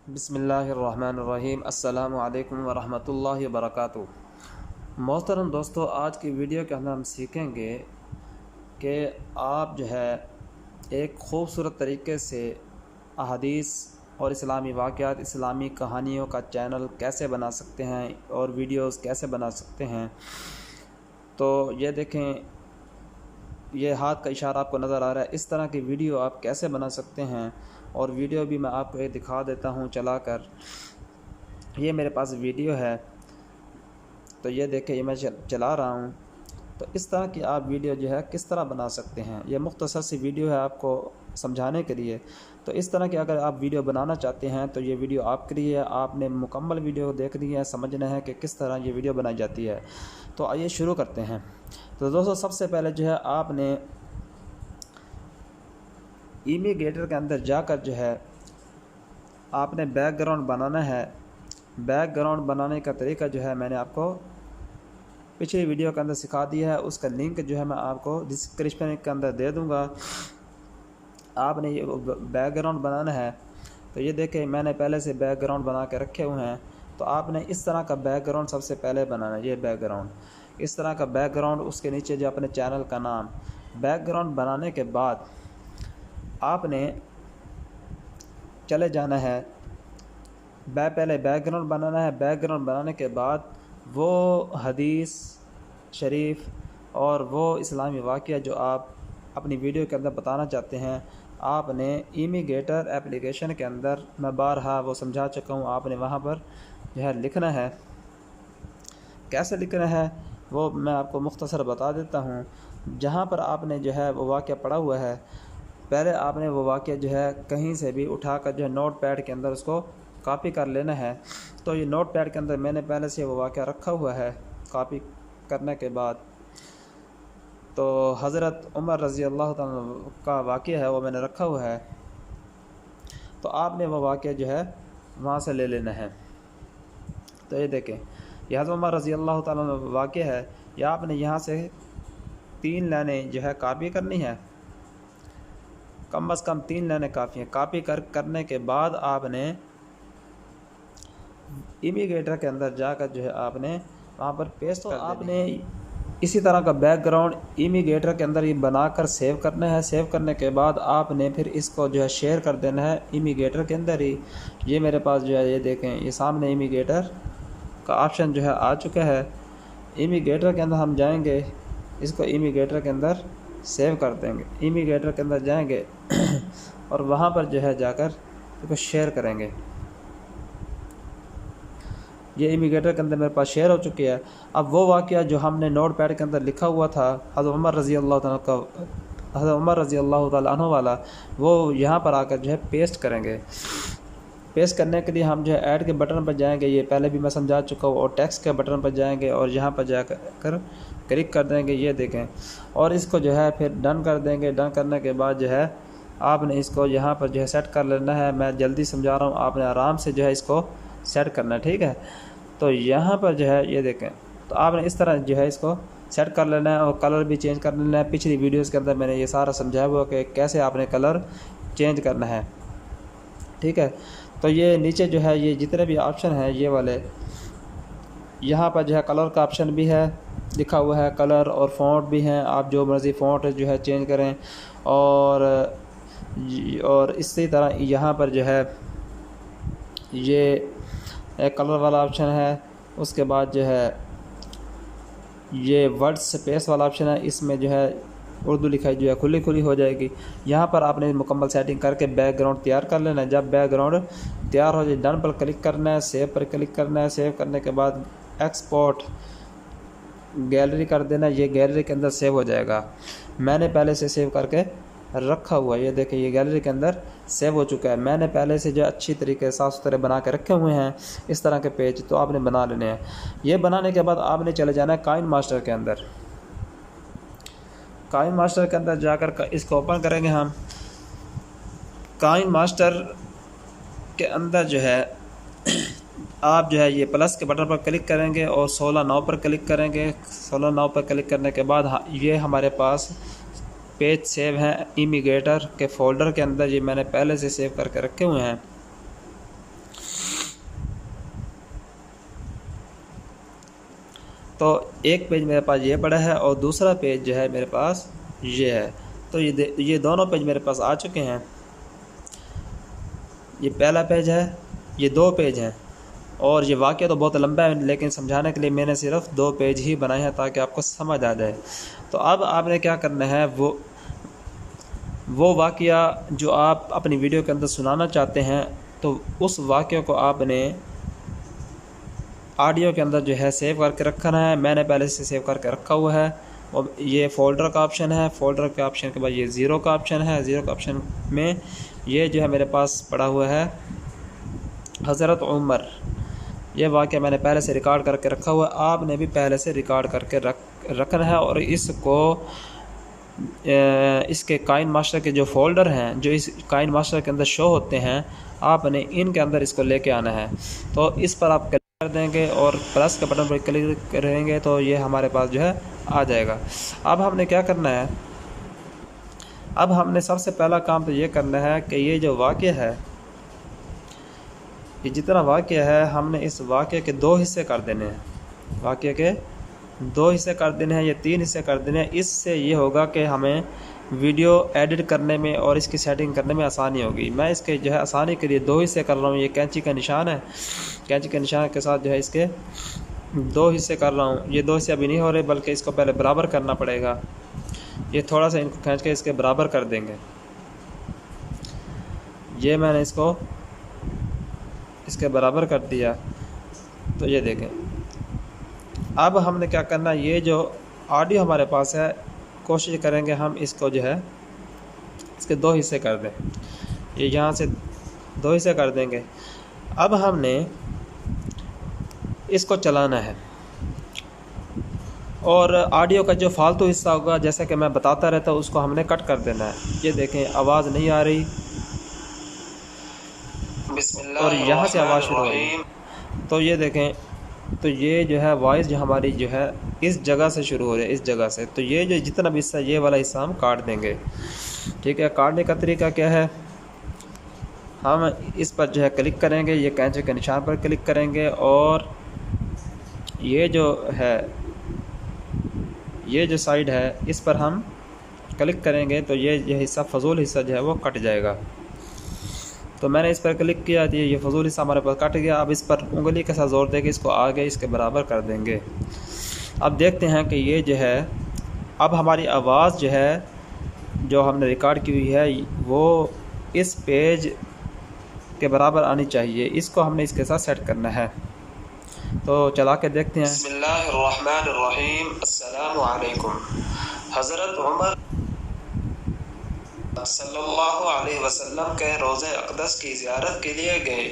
बिस्मिल्लाहिर्रहमानिर्रहीम। अस्सलामु अलैकुम वरहमतुल्लाहि वबरकातुहू। मोहतरम दोस्तों, आज की वीडियो के अंदर हम सीखेंगे कि आप जो है एक ख़ूबसूरत तरीके से अहादीस और इस्लामी वाक़यात, इस्लामी कहानियों का चैनल कैसे बना सकते हैं और वीडियोस कैसे बना सकते हैं। तो ये देखें, ये हाथ का इशारा आपको नज़र आ रहा है। इस तरह की वीडियो आप कैसे बना सकते हैं और वीडियो भी मैं आपको ये दिखा देता हूँ चलाकर। ये मेरे पास वीडियो है, तो ये देखें, ये मैं चला रहा हूँ। तो इस तरह की आप वीडियो जो है किस तरह बना सकते हैं, ये मुख्तसर सी वीडियो है आपको समझाने के लिए। तो इस तरह की अगर आप वीडियो बनाना चाहते हैं तो ये वीडियो आपके लिए है। आपने मुकम्मल वीडियो देखनी है, समझना है कि किस तरह ये वीडियो बनाई जाती है। तो आइए शुरू करते हैं। तो दोस्तों, सबसे पहले जो है आपने इमिग्रेटर के अंदर जाकर जो है आपने बैकग्राउंड बनाना है। बैकग्राउंड बनाने का तरीका जो है मैंने आपको पिछली वीडियो के अंदर सिखा दिया है। उसका लिंक जो है मैं आपको डिस्क्रिप्शन के अंदर दे दूंगा। आपने ये बैकग्राउंड बनाना है। तो ये देखें, मैंने पहले से बैकग्राउंड बना के रखे हुए हैं। तो आपने इस तरह का बैकग्राउंड सबसे पहले बनाना है। ये बैकग्राउंड, इस तरह का बैकग्राउंड, उसके नीचे जो अपने चैनल का नाम। बैकग्राउंड बनाने के बाद आपने चले जाना है, पहले बैकग्राउंड बनाना है। बैकग्राउंड बनाने के बाद वो हदीस शरीफ और वो इस्लामी वाक़या जो आप अपनी वीडियो के अंदर बताना चाहते हैं, आपने इमिग्रेटर एप्लीकेशन के अंदर, मैं बारहा वो समझा चुका हूँ, आपने वहाँ पर जो है लिखना है। कैसे लिखना है वो मैं आपको मुख्तसर बता देता हूँ। जहाँ पर आपने जो है वो वाक़या पढ़ा हुआ है, पहले आपने वो वाक़या जो है कहीं से भी उठाकर जो है नोट पैड के अंदर उसको कॉपी कर लेना है। तो ये नोट पैड के अंदर मैंने पहले से वो वाक़या रखा हुआ है। कॉपी करने के बाद तो हज़रत उमर रज़ी अल्लाह तआला का वाक़या है वो मैंने रखा हुआ है। तो आपने वो वाक़या जो है वहाँ से ले लेना है। तो ये देखें, यह हज़रत उमर रज़ी अल्लाह तआला वाक़या है। या आपने यहाँ से 3 लाइनें जो है कॉपी करनी है, कम से कम 3 लाइनें काफ़ी हैं। कॉपी करने के बाद आपने इमिग्रेटर के अंदर जाकर जो है आपने वहाँ पर पेस्ट कर आपने इसी तरह का बैकग्राउंड इमिग्रेटर के अंदर ये बनाकर सेव करना है। सेव करने के बाद आपने फिर इसको जो है शेयर कर देना है इमिग्रेटर के अंदर ही। ये मेरे पास जो है, ये देखें, ये सामने इमिग्रेटर का ऑप्शन जो है आ चुका है। इमिग्रेटर के अंदर हम जाएंगे, इसको इमिग्रेटर के अंदर सेव कर देंगे। इमिग्रेटर के अंदर जाएंगे और वहाँ पर जो है जाकर इसको शेयर करेंगे। ये इमिग्रेटर के अंदर मेरे पास शेयर हो चुकी है। अब वो वाक़या जो हमने नोट पैड के अंदर लिखा हुआ था हज़रत उमर रज़ी अल्लाह तआला अन्हु वाला, वो यहाँ पर आकर जो है पेस्ट करेंगे। पेस्ट करने के लिए हम जो है ऐड के बटन पर जाएंगे, ये पहले भी मैं समझा चुका हूँ, और टेक्स्ट के बटन पर जाएंगे और यहाँ पर जाकर क्लिक कर देंगे। ये देखें, और इसको जो है फिर डन कर देंगे। डन करने के बाद जो है आपने इसको यहाँ पर जो है सेट कर लेना है। मैं जल्दी समझा रहा हूँ, आपने आराम से जो है इसको सेट करना है, ठीक है। तो यहाँ पर जो है ये देखें, तो आपने इस तरह जो है इसको सेट कर लेना है और कलर भी चेंज कर लेना है। पिछली वीडियोस के अंदर मैंने ये सारा समझाया हुआ कि कैसे आपने कलर चेंज करना है, ठीक है। तो ये नीचे जो है ये जितने भी ऑप्शन हैं ये वाले, यहाँ पर जो है कलर का ऑप्शन भी है लिखा हुआ है, कलर और फ़ॉन्ट भी हैं। आप जो मर्ज़ी फ़ॉन्ट जो है चेंज करें। और इसी तरह यहाँ पर जो है ये एक कलर वाला ऑप्शन है। उसके बाद जो है ये वर्ड स्पेस वाला ऑप्शन है। इसमें जो है उर्दू लिखाई जो है खुली खुली हो जाएगी। यहाँ पर आपने मुकम्मल सेटिंग करके बैकग्राउंड तैयार कर लेना है। जब बैकग्राउंड तैयार हो जाए, डन पर क्लिक करना है, सेव पर क्लिक करना है। सेव करने के बाद एक्सपोर्ट गैलरी कर देना है। ये गैलरी के अंदर सेव हो जाएगा। मैंने पहले से सेव करके रखा हुआ है। ये देखिए, ये गैलरी के अंदर सेव हो चुका है। मैंने पहले से जो अच्छी तरीके से साफ़ सुथरे बना के रखे हुए हैं इस तरह के पेज, तो आपने बना लेने हैं। ये बनाने के बाद आपने चले जाना है काइन मास्टर के अंदर। काइन मास्टर के अंदर जाकर इसको ओपन करेंगे हम। काइन मास्टर के अंदर जो है आप जो है ये प्लस के बटन पर क्लिक करेंगे और 16/9 पर क्लिक करेंगे। 16/9 पर क्लिक करने के बाद ये हमारे पास पेज सेव हैं इमिग्रेटर के फ़ोल्डर के अंदर। ये मैंने पहले से सेव करके रखे हुए हैं। तो एक पेज मेरे पास ये पड़ा है और दूसरा पेज जो है मेरे पास ये है। तो ये दोनों पेज मेरे पास आ चुके हैं। ये पहला पेज है, ये 2 पेज हैं, और ये वाक़या तो बहुत लंबा है, लेकिन समझाने के लिए मैंने सिर्फ 2 पेज ही बनाए हैं ताकि आपको समझ आ जाए। तो अब आपने क्या करना है, वो वाक़या जो आप अपनी वीडियो के अंदर सुनाना चाहते हैं, तो उस वाक़या को आपने ऑडियो के अंदर जो है सेव करके रखना है। मैंने पहले से सेव करके रखा हुआ है। और ये फ़ोल्डर का ऑप्शन है, फ़ोल्डर के ऑप्शन के बाद ये ज़ीरो का ऑप्शन है। ज़ीरो का ऑप्शन में ये जो है मेरे पास पड़ा हुआ है हज़रत उमर। ये वाक़या मैंने पहले से रिकॉर्ड करके रखा हुआ है, आपने भी पहले से रिकॉर्ड करके रखना है। और इसको इसके काइन मास्टर के जो फ़ोल्डर हैं, जो इस काइन मास्टर के अंदर शो होते हैं, आपने इनके अंदर इसको लेके आना है। तो इस पर आप क्लिक कर देंगे और प्लस के बटन पर क्लिक करेंगे तो ये हमारे पास जो है आ जाएगा। अब हमने क्या करना है, अब हमने सबसे पहला काम तो ये करना है कि ये जो वाक़या है, ये जितना वाक़या है, हमने इस वाक़ये के 2 हिस्से कर देने हैं। वाक़ये के 2 हिस्से कर देने हैं, ये 3 हिस्से कर देने हैं। इससे ये होगा कि हमें वीडियो एडिट करने में और इसकी सेटिंग करने में आसानी होगी। मैं इसके जो है आसानी के लिए 2 हिस्से कर रहा हूँ। ये कैंची का निशान है, कैंची के निशान के साथ जो है इसके 2 हिस्से कर रहा हूँ। ये 2 हिस्से अभी नहीं हो रहे, बल्कि इसको पहले बराबर करना पड़ेगा। ये थोड़ा सा इनको खींच के इसके बराबर कर देंगे। ये मैंने इसको इसके बराबर कर दिया। तो ये देखें, अब हमने क्या करना, ये जो ऑडियो हमारे पास है, कोशिश करेंगे हम इसको जो है इसके 2 हिस्से कर दें। ये यहाँ से 2 हिस्से कर देंगे। अब हमने इसको चलाना है और ऑडियो का जो फालतू हिस्सा होगा, जैसे कि मैं बताता रहता हूँ, उसको हमने कट कर देना है। ये देखें, आवाज़ नहीं आ रही और यहाँ से आवाज़ शुरू हो रही। तो ये देखें, तो ये जो है वॉइस जो हमारी जो है इस जगह से शुरू हो रही है, इस जगह से। तो ये जो जितना भी हिस्सा, ये वाला हिस्सा हम काट देंगे। ठीक है, काटने का तरीका क्या है, हम इस पर जो है क्लिक करेंगे, ये कैंची के निशान पर क्लिक करेंगे और ये जो है, ये जो साइड है, इस पर हम क्लिक करेंगे तो ये हिस्सा, फजूल हिस्सा जो है वो कट जाएगा। तो मैंने इस पर क्लिक किया तो ये फजूल हिस्सा हमारे पास कट गया। अब इस पर उंगली के साथ जोर देके इसको आगे इसके बराबर कर देंगे। अब देखते हैं कि ये जो है, अब हमारी आवाज़ जो है, जो हमने रिकॉर्ड की हुई है, वो इस पेज के बराबर आनी चाहिए। इसको हमने इसके साथ सेट करना है। तो चला के देखते हैं। बिस्मिल्लाहिर्रहमानिर्रहीम। अस्सलामु अलैकुम। हज़रत उमर सल्लल्लाहु अलैहि वसल्लम के रोज़े अक़दस की ज़ियारत के लिए गए।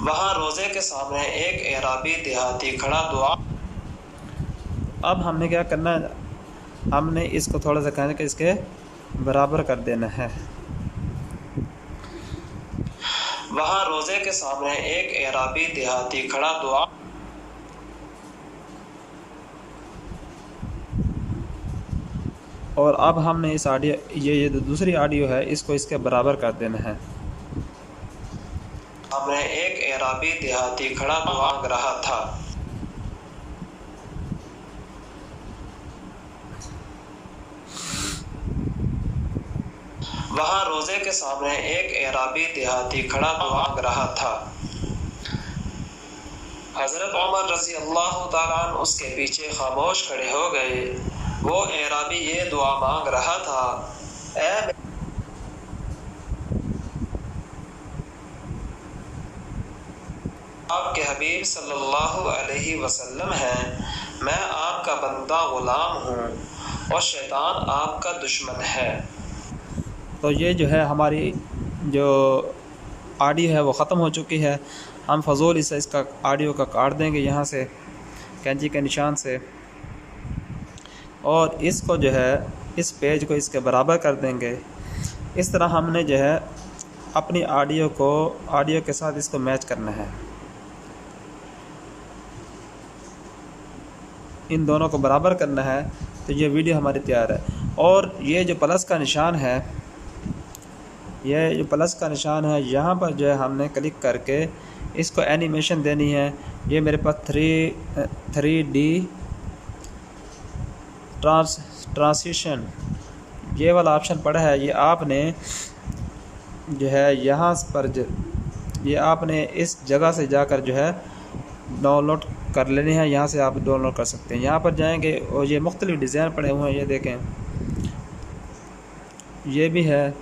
वहाँ रोज़े के सामने एक एराबी देहाती खड़ा दुआ। अब हमने क्या करना है, हमने इसको थोड़ा सा कहने के इसके बराबर कर देना है। वहाँ रोज़े के सामने एक एराबी देहाती खड़ा दुआ। और अब हमने इस ऑडियो, ये दूसरी ऑडियो है, इसको इसके बराबर कर देना है। सामने एक एराबी देहाती खड़ा दुआ मांग रहा था। वहाँ रोज़े के सामने एक एराबी देहाती खड़ा दुआ मांग रहा था। हज़रत उमर रज़ी अल्लाह तआला अन्हु उसके पीछे खामोश खड़े हो गए। वो एराबी ये दुआ मांग रहा था, ऐ आपके हबीब सल्लल्लाहु अलैहि वसल्लम हैं, मैं आपका बंदा गुलाम हूँ और शैतान आपका दुश्मन है। तो ये जो है हमारी जो ऑडियो है वो ख़त्म हो चुकी है। हम फजूल इसका ऑडियो का काट देंगे यहाँ से कैंची के निशान से, और इसको जो है इस पेज को इसके बराबर कर देंगे। इस तरह हमने जो है अपनी ऑडियो के साथ इसको मैच करना है। इन दोनों को बराबर करना है तो ये वीडियो हमारी तैयार है। और ये जो प्लस का निशान है, ये जो प्लस का निशान है, यहाँ पर जो है हमने क्लिक करके इसको एनिमेशन देनी है। ये मेरे पास 3D ट्रांसिशन ये वाला ऑप्शन पड़ा है, ये आपने जो है यहाँ पर ये आपने इस जगह से जाकर जो है डाउनलोड कर लेने हैं। यहाँ से आप डाउनलोड कर सकते हैं। यहाँ पर जाएंगे और ये मुख्तलिफ़ डिज़ाइन पड़े हुए हैं, ये देखें, ये भी है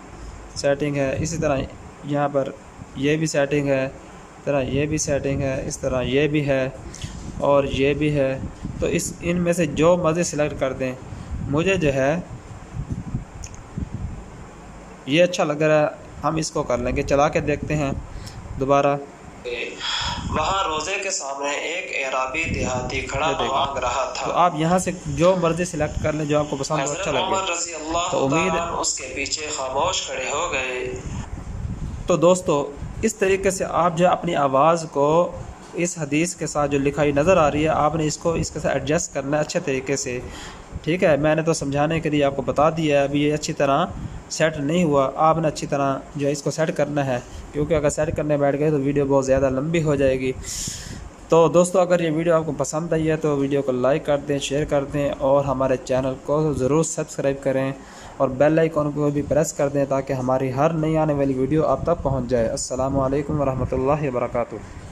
सेटिंग है। इसी तरह यहाँ पर ये भी सेटिंग है, इस तरह ये भी सेटिंग है, इस तरह ये भी है और ये भी है। तो इनमें से जो मर्ज़ी सिलेक्ट कर दें। मुझे जो है ये अच्छा लग रहा है, हम इसको कर लेंगे। चला के देखते हैं दोबारा। वहाँ रोज़े के सामने एक एराबी देहाती खड़ा मांग रहा था। तो आप यहाँ से जो मर्ज़ी सिलेक्ट कर लें, जो आपको पसंद हो, अच्छा लगे। तो उम्मीद है उसके पीछे खामोश खड़े हो गए। तो दोस्तों, इस तरीके से आप जो अपनी आवाज़ को इस हदीस के साथ जो लिखाई नज़र आ रही है, आपने इसके साथ एडजस्ट करना है अच्छे तरीके से। ठीक है, मैंने तो समझाने के लिए आपको बता दिया है। अभी ये अच्छी तरह सेट नहीं हुआ, आपने अच्छी तरह जो है इसको सेट करना है, क्योंकि अगर सेट करने बैठ गए तो वीडियो बहुत ज़्यादा लंबी हो जाएगी। तो दोस्तों, अगर ये वीडियो आपको पसंद आई है तो वीडियो को लाइक कर दें, शेयर कर दें और हमारे चैनल को ज़रूर सब्सक्राइब करें और बेल आइकन को भी प्रेस कर दें ताकि हमारी हर नई आने वाली वीडियो आप तक पहुँच जाए। अस्सलामु अलैकुम वरहमतुल्लाहि वबरकातुहू।